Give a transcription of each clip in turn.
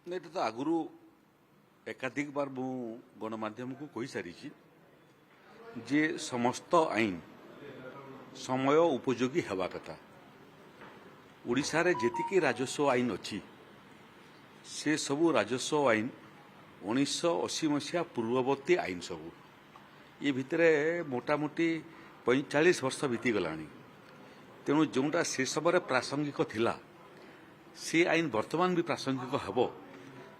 এটা তো ଆଗରୁ ଏକାଧିକ ବାର ମୁଁ ଗଣମାଧ୍ୟମକୁ କହିସାରିଛି ଯେ ସମସ୍ତ ଆଇନ ସମୟ ଉପଯୋଗୀ ହେବା କଥା। ଓଡ଼ିଶାରେ ଯେତିକି ରାଜସ୍ୱ ଆଇନ ଅଛି ସେ ସବୁ ରାଜସ୍ୱ ଆଇନ 1980 ମସିହା ପୂର୍ବବର୍ତ୍ତୀ ଆଇନ ସବୁ। ଏ ଭିତରେ ମୋଟାମୋଟି 45 ବର୍ଷ ବିତିଗଲାଣି। ତେଣୁ ଯେଉଁଟା ସେ ସମୟରେ ପ୍ରାସଙ୍ଗିକ ଥିଲା ସେ ଆଇନ ବର୍ତ୍ତମାନ ବି ପ୍ରାସଙ୍ଗିକ ହେବ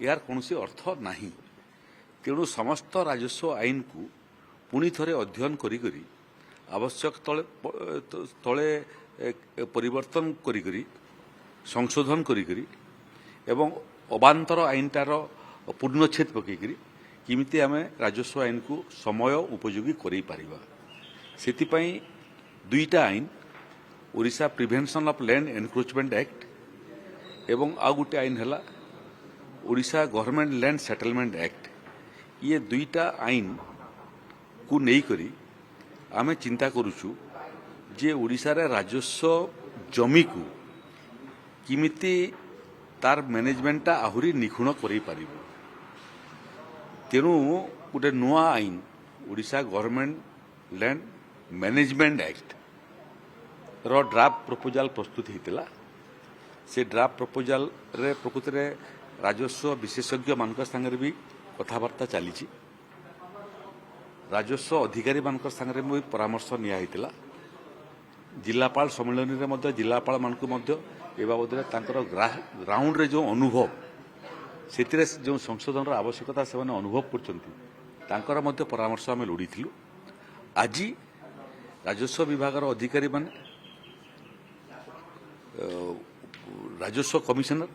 ଏହାର କୌଣସି ଅର୍ଥ ନାହିଁ। ତେଣୁ ସମସ୍ତ ରାଜସ୍ୱ ଆଇନକୁ ପୁଣି ଥରେ ଅଧ୍ୟୟନ କରି ଆବଶ୍ୟକ ତଳେ ପରିବର୍ତ୍ତନ କରି ସଂଶୋଧନ କରି ଏବଂ ଅବାନ୍ତର ଆଇନଟାର ପୂର୍ଣ୍ଣଚ୍ଛେଦ ପକାଇକରି କେମିତି ଆମେ ରାଜସ୍ୱ ଆଇନକୁ ସମୟ ଉପଯୋଗୀ କରାଇପାରିବା। ସେଥିପାଇଁ ଦୁଇଟା ଆଇନ Odisha prevention of land encroachment act ଏବଂ ଆଉ ଗୋଟେ ଆଇନ ହେଲା Odisha government land settlement act. ये दुईटा आईन को नहीं आमे चिंता करुचु जे ओडिशा रे राजस्व जमी को किमिति तार मैनेजमेंटा आहुरी निखुण करेई पारिबो। तेणु गोटे नुआ आईन Odisha government land management act रो ड्राफ्ट प्रपोजल प्रस्तुत होता। से ड्राफ्ट प्रपोजल रे प्रकृत रे राजस्व विशेषज्ञ मान संगे भी कथबार्ता चली। राजस्व अधिकारी मान संगे भी परामर्श निया जिलापाल सम्मेलन में जिलापाल मान ए बाबद ग्राउंड रे जो अनुभव से जो संशोधन आवश्यकता से अनुभव कर परामर्श आम लोड़ी। आज राजस्व विभाग अधिकारी मान राजस्व कमिशनर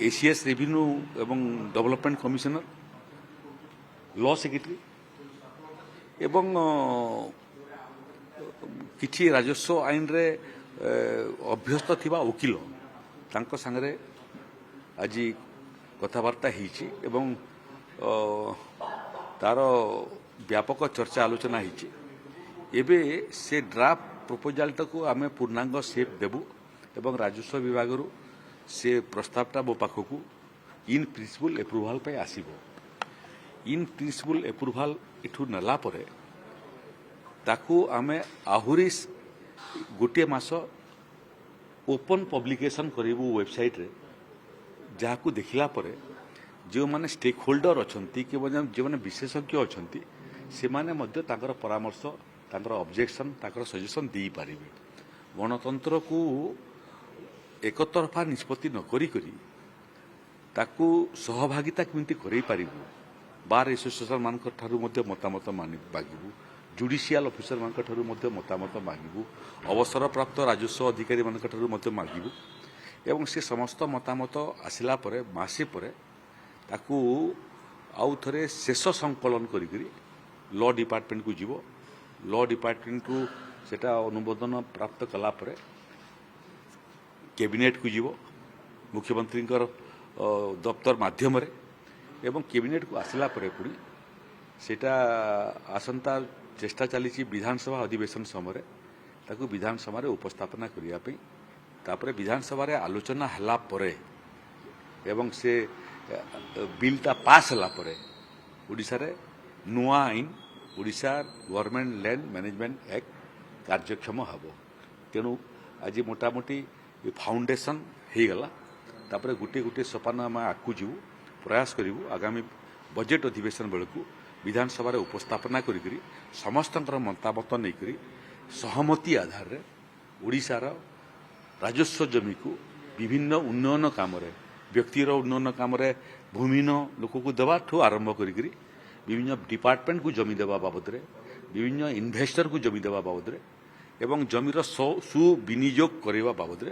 एसीएस रेवेन्यू एवं डेवलपमेंट कमिशनर लॉ सेक्रेटरी एवं किछि राजस्व आईन रे अभ्यस्त थिबा वकील तांको संगे आज कथबार्ता होईछि एवं तार व्यापक चर्चा आलोचना होईछि। एबे से ड्राफ्ट प्रपोजल टाको आमे पूर्णांग सेप देबु एवं राजस्व विभाग से प्रस्तावटा मो पाखकू इन प्रिंसिपल एप्रुवाल पे आसीबो। इन प्रिंसिपल एप्रुवाल इठू नला परे ताकू आमे आहुरी गोटे मास ओपन पब्लिकेशन करिबू वेबसाइट रे जाकू देखिला परे जो माने स्टेक होल्डर अछंती कि जो माने विशेषज्ञ अछंती से माने मध्य ताकर परामर्श ताकर ऑब्जेक्शन ताकर सजेशन दी पारिबे। गणतंत्र को एक तरफा निष्पत्ति न करी ताकू सहभागिता केमिति करई पारिबु। बार एसोसिएशन मान मतामत मागिबू जुडिशियल ऑफिसर मान मतामत मागिबू अवसर प्राप्त राजस्व अधिकारी मान मागिबू एवं से समस्त मतामत आसिला परे मासे परे ताकू आउ थरे शेष संकलन करी लॉ डिपार्टमेंट को जीवो। लॉ डिपार्टमेंट को सेटा अनुमोदन प्राप्त कला परे कैबिनेट को जीवो मुख्यमंत्री दफ्तर माध्यम रे एवं कैबिनेट को आसला परे पुरी सेटा आसंता चेष्टा चली विधानसभा अधिवेशन समय ताकू विधानसभा रे उपस्थापना करिया पे तापरे विधानसभा रे आलोचना हला परे एवं से बिलटा पास हला परे ओडिसा रे नुआ आईन Odisha government land management act कार्यक्षम हबो। तेणु आज मोटामोटी फाउंडेशन हो गला तापरे गुटे गुटे सोपान आम आगू जीवु प्रयास करूँ आगामी बजेट अधिवेशन बेलू विधानसभा उपस्थापना करी समस्त मतामत नहीं सहमति आधार रे ओडिशार राजस्व जमी को विभिन्न उन्नयन काम व्यक्तिर उन्नयन काम भूमिहीन लोक को देवा ठू आरंभ करी विभिन्न डिपार्टमेंट को जमी देवा बाबद विभिन्न इन्वेस्टर को जमी देवा बाबद एवं जमीर सुविनियोग करने बाबद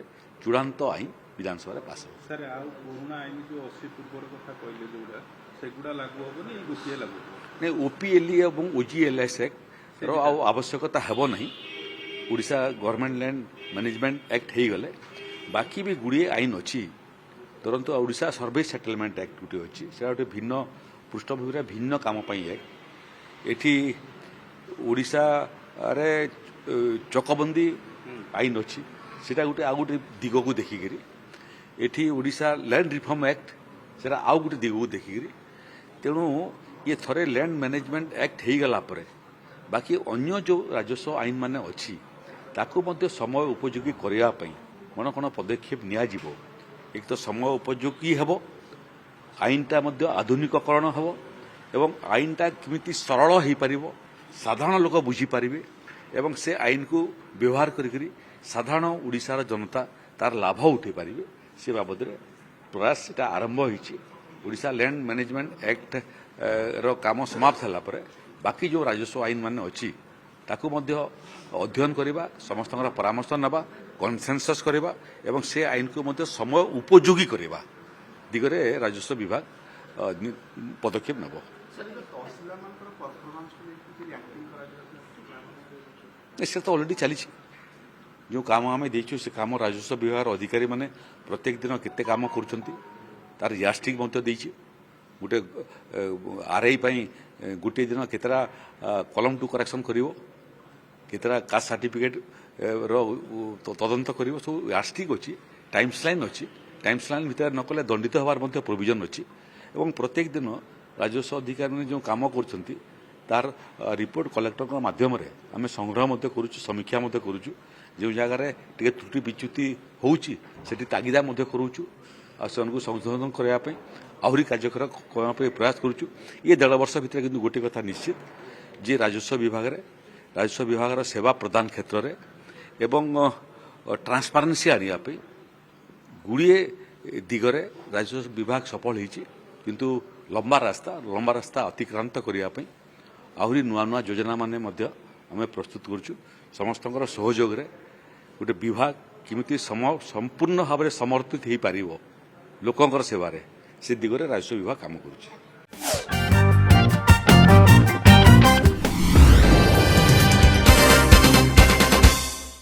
चूड़ांत आईन विधानसभा पास हो। सर पुराना आईन जो 80 पूर्व कथा कहले जोड़ा सेगुडा लागू होबो नहीं गोटिए लागू ने ओपीएलई एवं ओजीएलएस एक्ट रो आवश्यकता हेबो नहीं। Odisha government land management act हे गले बाकी भी गुड़िए आईन अछि तुरंत ओडिशा सर्वे सेटलमेंट एक्ट गुटे अछि से गोटे भिन्न पृष्ठभूमि भिन्न काम पई एक्ट एठी ओडिशा रे चकबंदी आईन अच्छी सेटा गोटे आ गोटे दिग को देखिक ଏଠି ଓଡ଼ିଶା ଲ୍ୟାଣ୍ଡ ରିଫର୍ମ ଆକ୍ଟ ସେଟା ଆଉ ଗୋଟେ ଦିଗକୁ ଦେଖିକିରି ତେଣୁ ଇଏ ଥରେ ଲ୍ୟାଣ୍ଡ ମ୍ୟାନେଜମେଣ୍ଟ ଆକ୍ଟ ହେଇଗଲା ପରେ ବାକି ଅନ୍ୟ ଯେଉଁ ରାଜସ୍ୱ ଆଇନ ମାନେ ଅଛି ତାକୁ ମଧ୍ୟ ସମୟ ଉପଯୋଗୀ କରିବା ପାଇଁ କ'ଣ କ'ଣ ପଦକ୍ଷେପ ନିଆଯିବ ଏକ ତ ସମୟ ଉପଯୋଗୀ ହେବ ଆଇନଟା ମଧ୍ୟ ଆଧୁନିକକରଣ ହେବ ଏବଂ ଆଇନଟା କେମିତି ସରଳ ହୋଇପାରିବ ସାଧାରଣ ଲୋକ ବୁଝିପାରିବେ ଏବଂ ସେ ଆଇନକୁ ବ୍ୟବହାର କରିକରି ସାଧାରଣ ଓଡ଼ିଶାର ଜନତା ତାର ଲାଭ ଉଠାଇ ପାରିବେ ସେ ବାବଦରେ ପ୍ରୟାସ ସେଟା ଆରମ୍ଭ ହୋଇଛି ଓଡ଼ିଶା ଲ୍ୟାଣ୍ଡ ମ୍ୟାନେଜମେଣ୍ଟ ଆକ୍ଟ ର କାମ ସମାପ୍ତ ହେଲା ପରେ ବାକି ଯେଉଁ ରାଜସ୍ୱ ଆଇନ ମାନେ ଅଛି ତାକୁ ମଧ୍ୟ ଅଧ୍ୟୟନ କରିବା ସମସ୍ତଙ୍କର ପରାମର୍ଶ ନେବା କନସେନସସ୍ କରିବା ଏବଂ ସେ ଆଇନକୁ ମଧ୍ୟ ସମୟ ଉପଯୋଗୀ କରିବା ଦିଗରେ ରାଜସ୍ୱ ବିଭାଗ ପଦକ୍ଷେପ ନେବ। সেটা তো অলরেডি চালিছে যে কাম আমি দিয়েছু সে কাম রাজস্ব বিভাগের অধিকারী মানে প্রত্যেক দিন কেতে কাম করছেন তার ইয়াস্টিক মধ্যে দিয়েছি গোটে আরআই পাই গোটিয়ে দিন কেতটা কলম টু করেকশন করিব কেতটা কাস্ট সার্টিফিকেট র তদন্ত করিব সব ইয়াস্টিক অছি টাইমস লাইন অছি টাইমস লাইন ভিতরে নকলে দণ্ডিত হবার মধ্যে প্রোভিজন অছি এবং প্রত্যেক দিন রাজস্ব অধিকারী যে কাম করছেন তার রিপোর্ট কলেক্টরଙ୍କ ମାଧ୍ୟମରେ ଆମେ ସଂଗ୍ରହ ମଧ୍ୟ କରୁଛୁ ସମୀକ୍ଷା ମଧ୍ୟ କରୁଛୁ ଯେଉଁ ଜାଗାରେ ଟିକେ ତ୍ରୁଟି ବିଚ୍ୟୁତି ହେଉଛି ସେଠି ତାଗିଦା ମଧ୍ୟ କରୁଛୁ ଆଉ ସେମାନଙ୍କୁ ସଂଶୋଧନ କରିବା ପାଇଁ ଆହୁରି କାର୍ଯ୍ୟକର କରିବା ପାଇଁ ପ୍ରୟାସ କରୁଛୁ ଇଏ 1.5 ବର୍ଷ ଭିତରେ କିନ୍ତୁ ଗୋଟିଏ କଥା ନିଶ୍ଚିତ ଯେ ରାଜସ୍ୱ ବିଭାଗର ସେବା ପ୍ରଦାନ କ୍ଷେତ୍ରରେ ଏବଂ ଟ୍ରାନ୍ସପାରେନ୍ସି ଆଣିବା ପାଇଁ ଗୁଡ଼ିଏ ଦିଗରେ ରାଜସ୍ୱ ବିଭାଗ ସଫଳ ହୋଇଛି କିନ୍ତୁ ଲମ୍ବା ରାସ୍ତା ଅତିକ୍ରାନ୍ତ କରିବା ପାଇଁ ଆହୁରି ନୂଆ ନୂଆ ଯୋଜନା ମାନେ ମଧ୍ୟ ଆମେ ପ୍ରସ୍ତୁତ କରୁଛୁ ସମସ୍ତଙ୍କର ସହଯୋଗରେ ଗୋଟେ ବିଭାଗ କେମିତି ସମ୍ପୂର୍ଣ୍ଣ ଭାବରେ ସମର୍ପିତ ହୋଇପାରିବ ଲୋକଙ୍କର ସେବାରେ ସେ ଦିଗରେ ରାଜସ୍ୱ ବିଭାଗ କାମ କରୁଛି।